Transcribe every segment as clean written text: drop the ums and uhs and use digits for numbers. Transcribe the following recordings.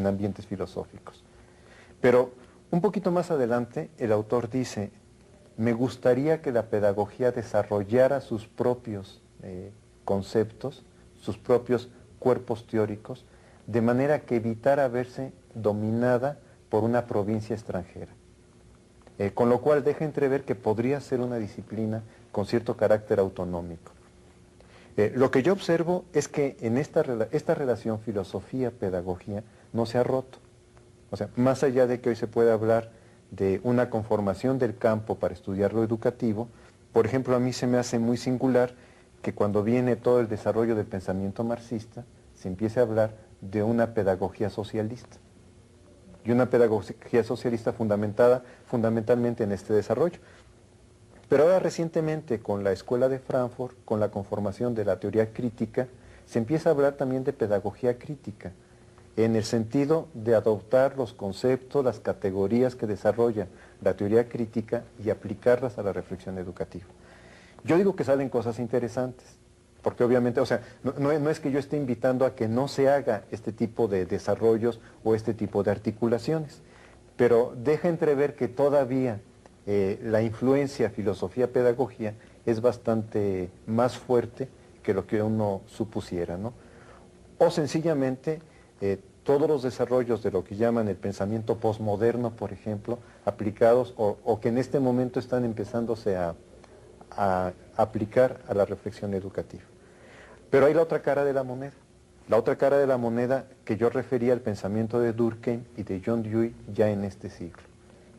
en ambientes filosóficos. Pero un poquito más adelante el autor dice, me gustaría que la pedagogía desarrollara sus propios conceptos, sus propios cuerpos teóricos, de manera que evitara verse dominada por una provincia extranjera. Con lo cual deja entrever que podría ser una disciplina con cierto carácter autonómico. Lo que yo observo es que en esta relación filosofía-pedagogía no se ha roto. O sea, más allá de que hoy se puede hablar de una conformación del campo para estudiar lo educativo, por ejemplo, a mí se me hace muy singular que cuando viene todo el desarrollo del pensamiento marxista, se empiece a hablar de una pedagogía socialista. Y una pedagogía socialista fundamentada fundamentalmente en este desarrollo. Pero ahora recientemente con la Escuela de Frankfurt, con la conformación de la teoría crítica, se empieza a hablar también de pedagogía crítica, en el sentido de adoptar los conceptos, las categorías que desarrolla la teoría crítica y aplicarlas a la reflexión educativa. Yo digo que salen cosas interesantes, porque obviamente, o sea, no es que yo esté invitando a que no se haga este tipo de desarrollos o este tipo de articulaciones, pero deja entrever que todavía la influencia filosofía-pedagogía es bastante más fuerte que lo que uno supusiera, ¿no? O sencillamente todos los desarrollos de lo que llaman el pensamiento posmoderno, por ejemplo, aplicados o que en este momento están empezándose a aplicar a la reflexión educativa. Pero hay la otra cara de la moneda. La otra cara de la moneda que yo refería al pensamiento de Durkheim y de John Dewey ya en este siglo,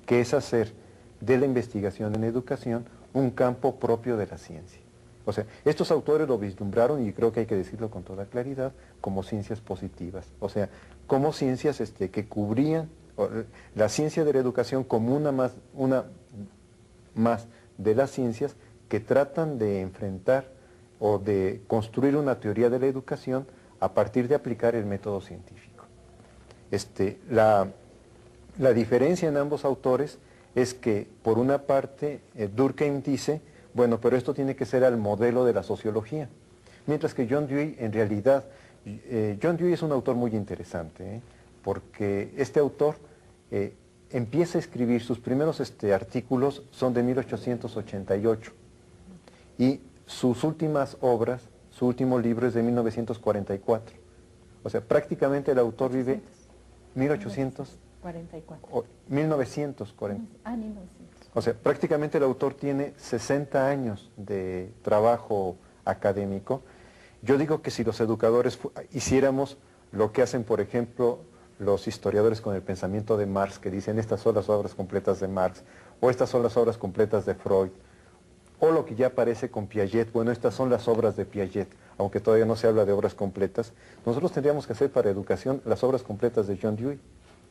que es hacer de la investigación en educación un campo propio de la ciencia. O sea, estos autores lo vislumbraron, y creo que hay que decirlo con toda claridad, como ciencias positivas. O sea, como ciencias que cubrían la ciencia de la educación como una más de las ciencias que tratan de enfrentar o de construir una teoría de la educación a partir de aplicar el método científico. La diferencia en ambos autores es que, por una parte, Durkheim dice, bueno, pero esto tiene que ser al modelo de la sociología, mientras que John Dewey, en realidad, John Dewey es un autor muy interesante, porque este autor empieza a escribir, sus primeros artículos son de 1888, y sus últimas obras, su último libro es de 1944. O sea, prácticamente el autor vive 1944. 1940. O sea, prácticamente el autor tiene 60 años de trabajo académico. Yo digo que si los educadores hiciéramos lo que hacen, por ejemplo, los historiadores con el pensamiento de Marx, que dicen estas son las obras completas de Marx, o estas son las obras completas de Freud, o lo que ya aparece con Piaget, bueno, estas son las obras de Piaget, aunque todavía no se habla de obras completas, nosotros tendríamos que hacer para educación las obras completas de John Dewey.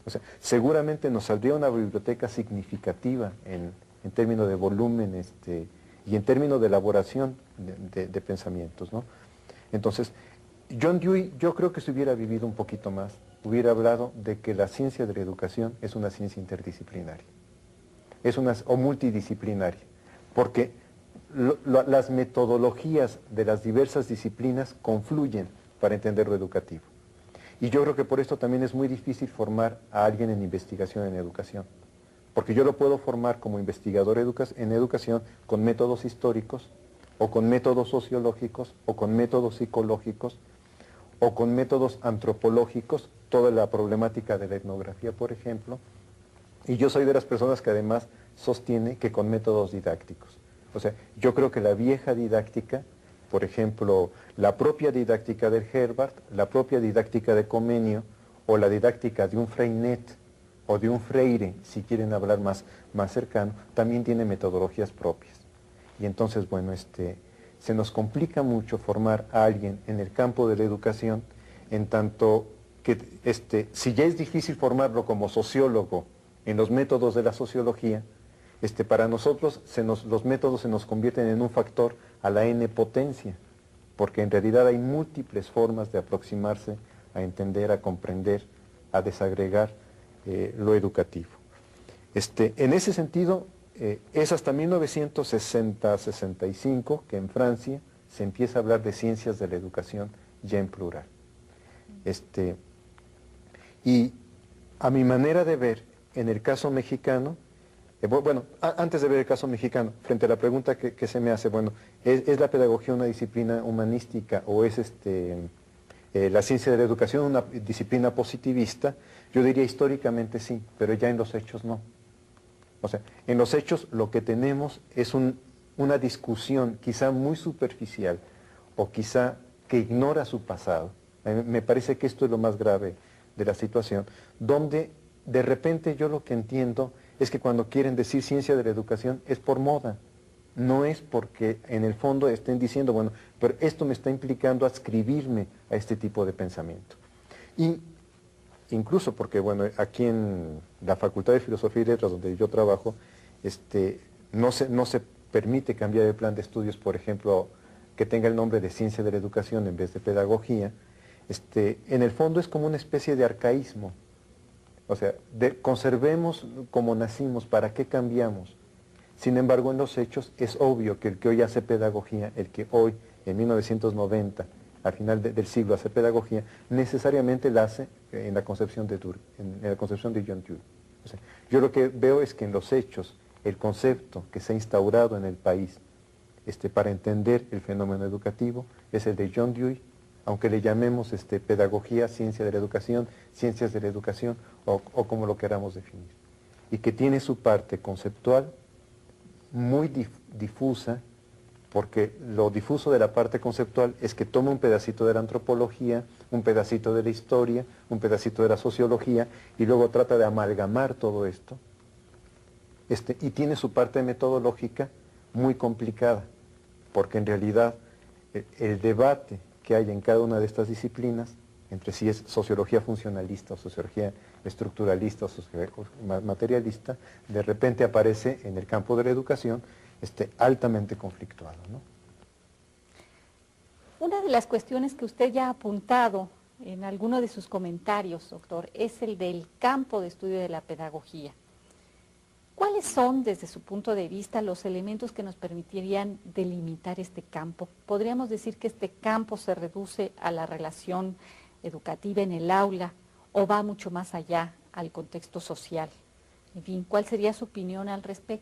O sea, seguramente nos saldría una biblioteca significativa en términos de volumen y en términos de elaboración de pensamientos, ¿no? Entonces, John Dewey, yo creo que si hubiera vivido un poquito más, hubiera hablado de que la ciencia de la educación es una ciencia interdisciplinaria, o multidisciplinaria, porque las metodologías de las diversas disciplinas confluyen para entender lo educativo. Y yo creo que por esto también es muy difícil formar a alguien en investigación en educación, porque yo lo puedo formar como investigador en educación con métodos históricos, o con métodos sociológicos, o con métodos psicológicos, o con métodos antropológicos, toda la problemática de la etnografía, por ejemplo, y yo soy de las personas que además sostiene que con métodos didácticos. O sea, yo creo que la vieja didáctica, por ejemplo, la propia didáctica del Herbart, la propia didáctica de Comenio, o la didáctica de un Freinet, o de un Freire, si quieren hablar más cercano, también tiene metodologías propias. Y entonces, bueno, se nos complica mucho formar a alguien en el campo de la educación, en tanto que si ya es difícil formarlo como sociólogo en los métodos de la sociología, para nosotros los métodos se nos convierten en un factor a la n potencia, porque en realidad hay múltiples formas de aproximarse a entender, a comprender, a desagregar lo educativo. En ese sentido, es hasta 1960-65 que en Francia se empieza a hablar de ciencias de la educación ya en plural. Y A mi manera de ver, en el caso mexicano, antes de ver el caso mexicano, frente a la pregunta que se me hace, bueno, ¿es la pedagogía una disciplina humanística o es la ciencia de la educación una disciplina positivista? Yo diría históricamente sí, pero ya en los hechos no. O sea, en los hechos lo que tenemos es una discusión quizá muy superficial o quizá que ignora su pasado. Me parece que esto es lo más grave de la situación, donde de repente yo lo que entiendo es que cuando quieren decir ciencia de la educación es por moda, no es porque en el fondo estén diciendo, bueno, pero esto me está implicando adscribirme a este tipo de pensamiento. Y incluso porque, bueno, aquí en la Facultad de Filosofía y Letras, donde yo trabajo, no se permite cambiar el plan de estudios, por ejemplo, que tenga el nombre de ciencia de la educación en vez de pedagogía. En el fondo es como una especie de arcaísmo. O sea, conservemos como nacimos, ¿para qué cambiamos? Sin embargo, en los hechos es obvio que el que hoy hace pedagogía, el que hoy, en 1990, al final del siglo hace pedagogía, necesariamente la hace en la concepción de en la concepción de John Dewey. O sea, yo lo que veo es que en los hechos, el concepto que se ha instaurado en el país para entender el fenómeno educativo es el de John Dewey, aunque le llamemos pedagogía, ciencia de la educación, ciencias de la educación o como lo queramos definir. Y que tiene su parte conceptual muy difusa, porque lo difuso de la parte conceptual es que toma un pedacito de la antropología, un pedacito de la historia, un pedacito de la sociología, y luego trata de amalgamar todo esto, y tiene su parte metodológica muy complicada, porque en realidad el debate que hay en cada una de estas disciplinas, entre si es sociología funcionalista o sociología estructuralista o sociología materialista, de repente aparece en el campo de la educación altamente conflictuado, ¿no? Una de las cuestiones que usted ya ha apuntado en alguno de sus comentarios, doctor, es el del campo de estudio de la pedagogía. ¿Cuáles son, desde su punto de vista, los elementos que nos permitirían delimitar este campo? ¿Podríamos decir que este campo se reduce a la relación educativa en el aula o va mucho más allá al contexto social? En fin, ¿cuál sería su opinión al respecto?